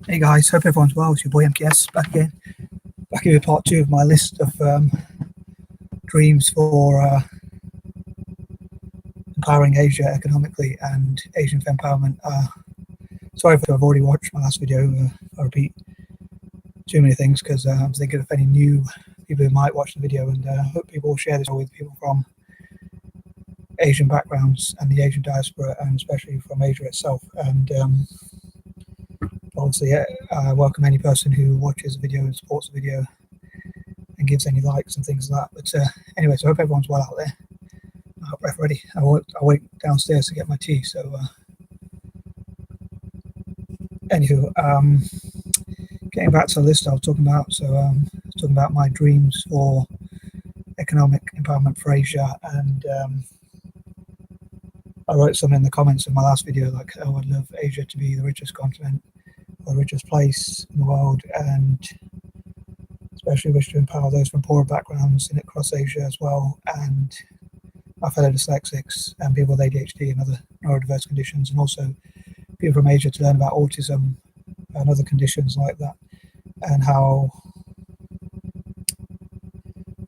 Hey guys, hope everyone's well. It's your boy MKS back again. Back here with part 2 of my list of dreams for empowering Asia economically and Asian empowerment. Sorry if I've already watched my last video. I repeat too many things because I'm thinking of any new people who might watch the video, and hope people will share this with people from Asian backgrounds and the Asian diaspora, and especially from Asia itself. And obviously, I welcome any person who watches the video and supports the video and gives any likes and things like that. But anyway, so I hope everyone's well out there. I hope I'm ready. I went downstairs to get my tea. So anywho, getting back to the list I was talking about. So I was talking about my dreams for economic empowerment for Asia, and I wrote some in the comments of my last video, like, oh, I'd love Asia to be the richest continent or the richest place in the world, and especially wish to empower those from poorer backgrounds in across Asia as well, and my fellow dyslexics and people with A.D.H.D and other neurodiverse conditions, and also people from Asia to learn about autism and other conditions like that, and how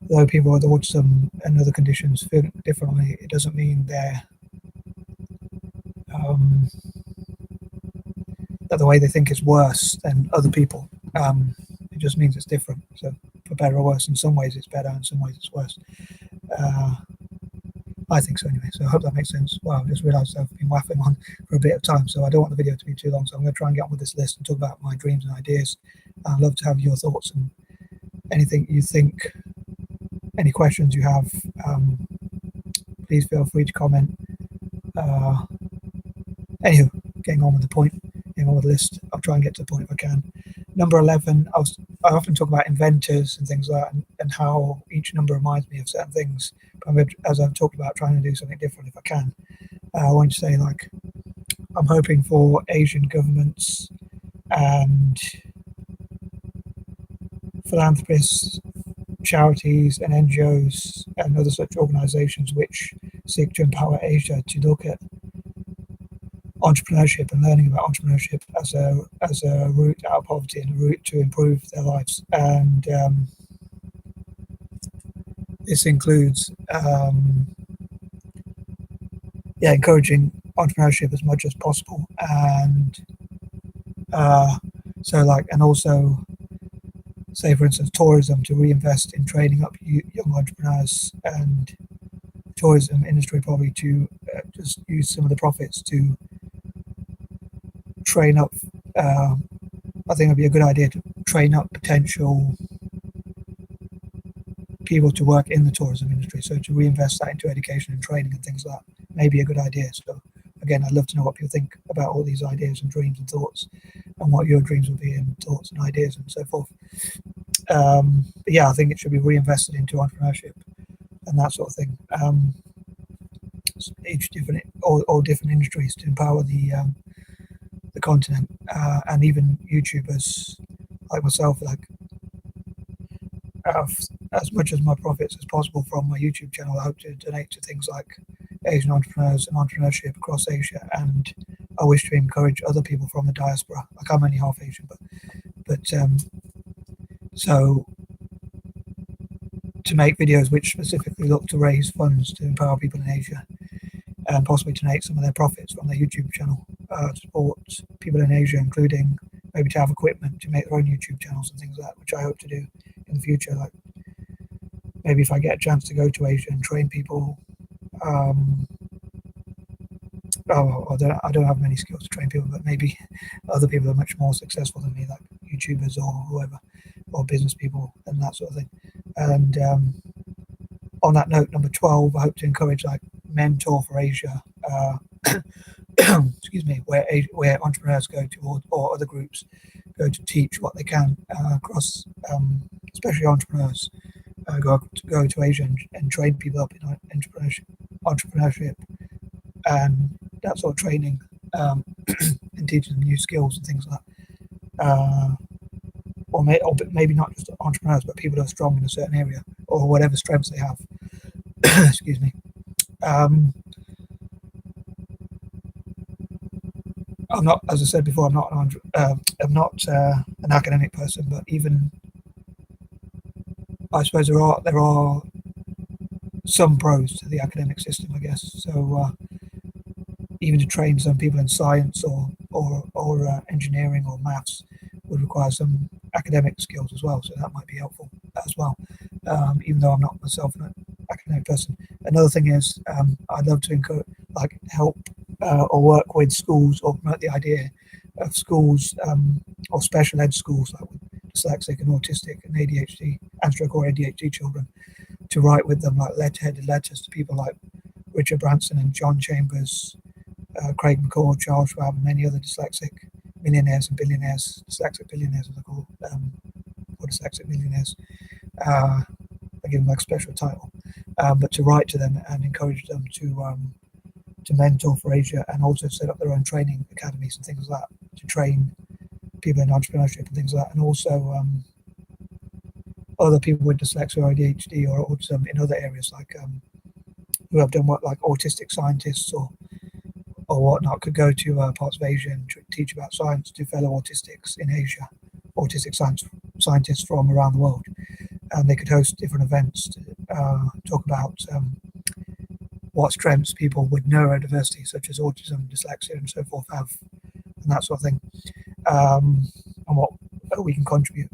though people with autism and other conditions feel differently, it doesn't mean they're that the way they think is worse than other people. It just means it's different. So for better or worse, in some ways it's better, in some ways it's worse. I think so anyway, so I hope that makes sense. Wow, I just realised I've been waffling on for a bit of time, so I don't want the video to be too long, so I'm going to try and get on with this list and talk about my dreams and ideas. I'd love to have your thoughts and anything you think, any questions you have, please feel free to comment. Anywho, getting on with the point, getting on with the list. I'll try and get to the point if I can. Number 11, I often talk about inventors and things like that, and how each number reminds me of certain things. But as I've talked about, trying to do something different if I can. I want to say, like, I'm hoping for Asian governments and philanthropists, charities and NGOs and other such organisations which seek to empower Asia to look at entrepreneurship and learning about entrepreneurship as a route out of poverty and a route to improve their lives. And this includes encouraging entrepreneurship as much as possible, and and also, say for instance, tourism, to reinvest in training up young entrepreneurs, and tourism industry probably to just use some of the profits to train up. I think it'd be a good idea to train up potential people to work in the tourism industry. So to reinvest that into education and training and things like that may be a good idea. So again, I'd love to know what people think about all these ideas and dreams and thoughts, and what your dreams would be and thoughts and ideas and so forth. But yeah, I think it should be reinvested into entrepreneurship and that sort of thing. Each different all different industries to empower the continent, and even YouTubers like myself, like, as much as my profits as possible from my YouTube channel, I hope to donate to things like Asian entrepreneurs and entrepreneurship across Asia. And I wish to encourage other people from the diaspora. Like, I'm only half Asian, but so to make videos which specifically look to raise funds to empower people in Asia, and possibly donate some of their profits from their YouTube channel to support people in Asia, including maybe to have equipment to make their own YouTube channels and things like that, which I hope to do in the future. Like, maybe if I get a chance to go to Asia and train people, I don't have many skills to train people, but maybe other people are much more successful than me, like YouTubers or whoever, or business people and that sort of thing. And on that note, number 12, I hope to encourage, like, Mentor for Asia, excuse me, where entrepreneurs go to, or other groups go to teach what they can across, especially entrepreneurs, go to Asia and train people up in entrepreneurship and that sort of training, and teaching them new skills and things like that. Or maybe not just entrepreneurs, but people who are strong in a certain area or whatever strengths they have. Excuse me. I'm not, as I said before, I'm not an academic person, but even I suppose there are some pros to the academic system, I guess. So even to train some people in science or engineering or maths would require some academic skills as well. So that might be helpful as well. Even though I'm not myself an academic person. Another thing is I'd love to help or work with schools or promote the idea of schools or special ed schools like with dyslexic and autistic and ADHD and stroke or ADHD children, to write with them like letter-headed letters to people like Richard Branson and John Chambers, Craig McCall, Charles Schwab, and many other dyslexic millionaires and billionaires, dyslexic billionaires as they call, or dyslexic millionaires. I give them like a special title, but to write to them and encourage them to mentor for Asia, and also set up their own training academies and things like that to train people in entrepreneurship and things like that, and also other people with dyslexia or ADHD or autism in other areas, like who have done work like autistic scientists or whatnot, could go to parts of Asia and teach about science to fellow autistics in Asia, autistic scientists from around the world, and they could host different events to talk about what strengths people with neurodiversity, such as autism, dyslexia, and so forth, have, and that sort of thing, and what we can contribute.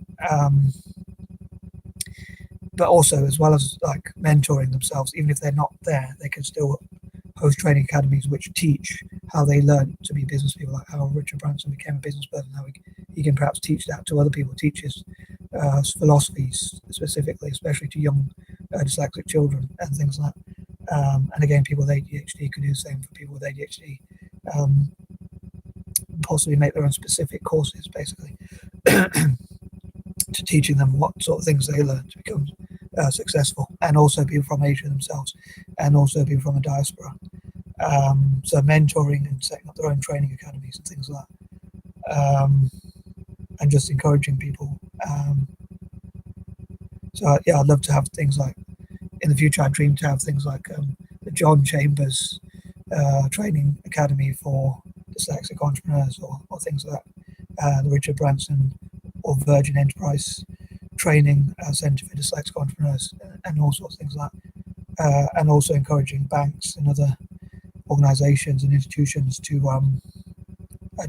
But also, as well as like mentoring themselves, even if they're not there, they can still host training academies which teach how they learn to be business people, like how Richard Branson became a business person, how he can perhaps teach that to other people, teach his philosophies specifically, especially to young dyslexic children and things like that. And again, people with ADHD could do the same for people with ADHD. Possibly make their own specific courses, basically, to teaching them what sort of things they learn to become successful, and also people from Asia themselves, and also people from the diaspora. So mentoring and setting up their own training academies and things like that, and just encouraging people. So yeah, I'd love to have things like, in the future, I dream to have things like the John Chambers training academy for dyslexic entrepreneurs, or things like that, the Richard Branson or Virgin Enterprise training center for dyslexic entrepreneurs, and all sorts of things like that. And also encouraging banks and other organizations and institutions to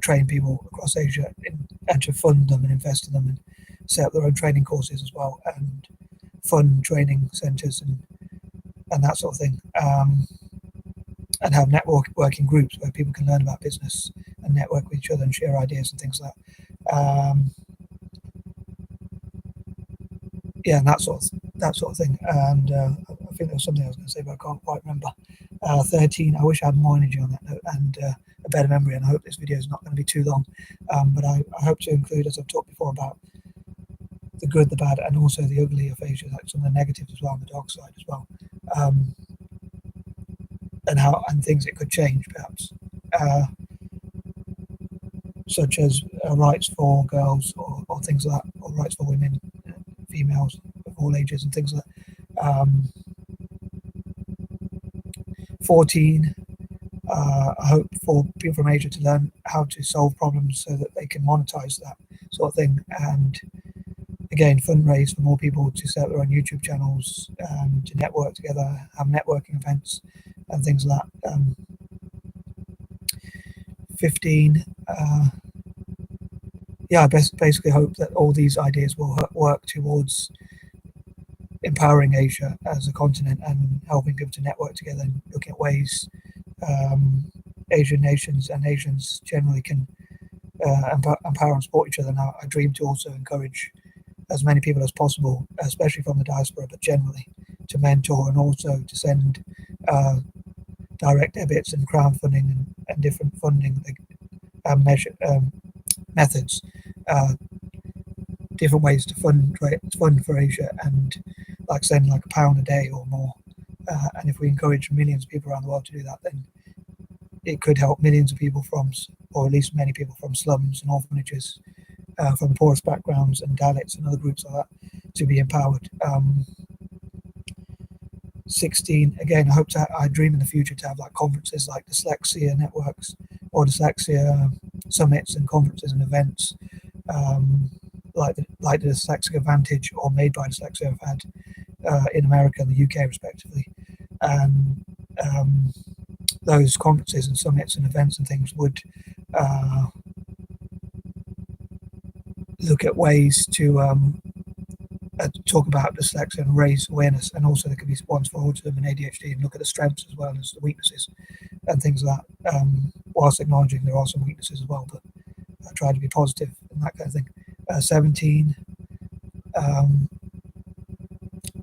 train people across Asia and to fund them and invest in them and set up their own training courses as well, and fund training centers and that sort of thing, and have networking groups where people can learn about business and network with each other and share ideas and things like that. Yeah, and that sort of thing. And I think there was something I was going to say, but I can't quite remember. 13. I wish I had more energy on that note and a better memory. And I hope this video is not going to be too long. But I hope to include, as I've talked before, about the good, the bad, and also the ugly of Asia, like some of the negatives as well, on the dark side as well, and things it could change, perhaps, such as rights for girls or things like that, or rights for women, females of all ages and things like that. 14. I hope for people from Asia to learn how to solve problems so that they can monetize that sort of thing, and again fundraise for more people to set up their own YouTube channels, to network together, have networking events and things like that. 15. Yeah, I basically hope that all these ideas will work towards empowering Asia as a continent and helping people to network together and looking at ways Asian nations and Asians generally can empower and support each other. Now, I dream to also encourage as many people as possible, especially from the diaspora, but generally, to mentor and also to send direct debits and crowdfunding and different funding methods, different ways to fund for Asia, and like send like £1 a day or more. And if we encourage millions of people around the world to do that, then it could help millions of people or at least many people from slums and orphanages, from the poorest backgrounds, and Dalits and other groups like that, to be empowered. 16. Again, I dream in the future to have like conferences like dyslexia networks or dyslexia summits and conferences and events, like the Dyslexic Advantage or Made by Dyslexia have had in America and the UK respectively. And those conferences and summits and events and things would look at ways to talk about dyslexia and raise awareness, and also there could be ones for autism and ADHD and look at the strengths as well as the weaknesses and things like that, whilst acknowledging there are some weaknesses as well, but I try to be positive and that kind of thing. 17,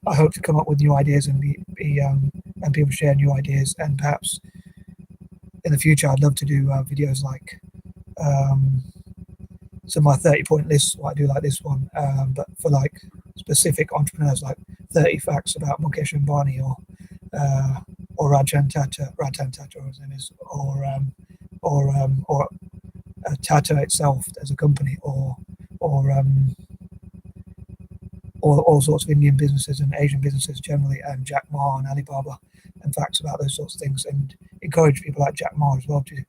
I hope to come up with new ideas and and people share new ideas, and perhaps in the future I'd love to do videos like some of my 30-point lists, what I do like this one, but for like specific entrepreneurs, like 30 facts about Mukesh Ambani or Ratan Tata, or his name is, or Tata itself as a company, or all sorts of Indian businesses and Asian businesses generally, and Jack Ma and Alibaba, and facts about those sorts of things, and encourage people like Jack Ma as well to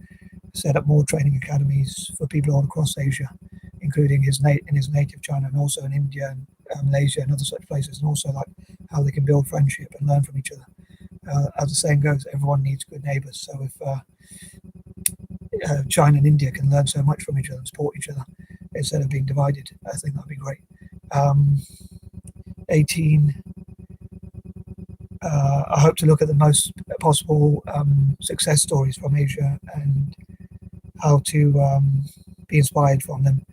set up more training academies for people all across Asia, including in his native China, and also in India and Malaysia and other such places, and also like how they can build friendship and learn from each other. As the saying goes, everyone needs good neighbours. So if China and India can learn so much from each other and support each other instead of being divided, I think that'd be great. 18, I hope to look at the most possible success stories from Asia and how to be inspired from them.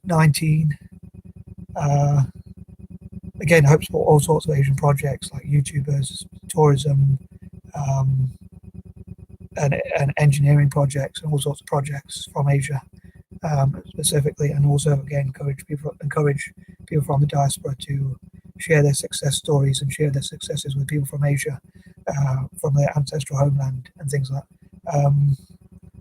19, again, I hope to support all sorts of Asian projects like YouTubers, tourism, and engineering projects, and all sorts of projects from Asia specifically, and also again encourage people from the diaspora to share their success stories and share their successes with people from Asia, from their ancestral homeland and things like that.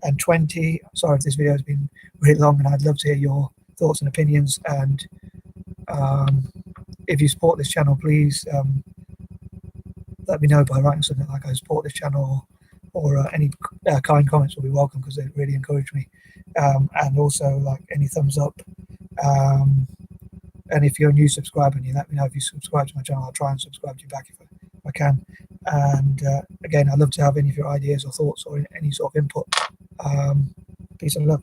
And 20, sorry if this video has been really long, and I'd love to hear your thoughts and opinions, and if you support this channel, please let me know by writing something like I support this channel, or any kind comments will be welcome because they really encourage me, and also like any thumbs up, and if you're a new subscriber and you let me know if you subscribe to my channel, I'll try and subscribe to you back if I can. And again, I'd love to have any of your ideas or thoughts or any sort of input. Peace and love.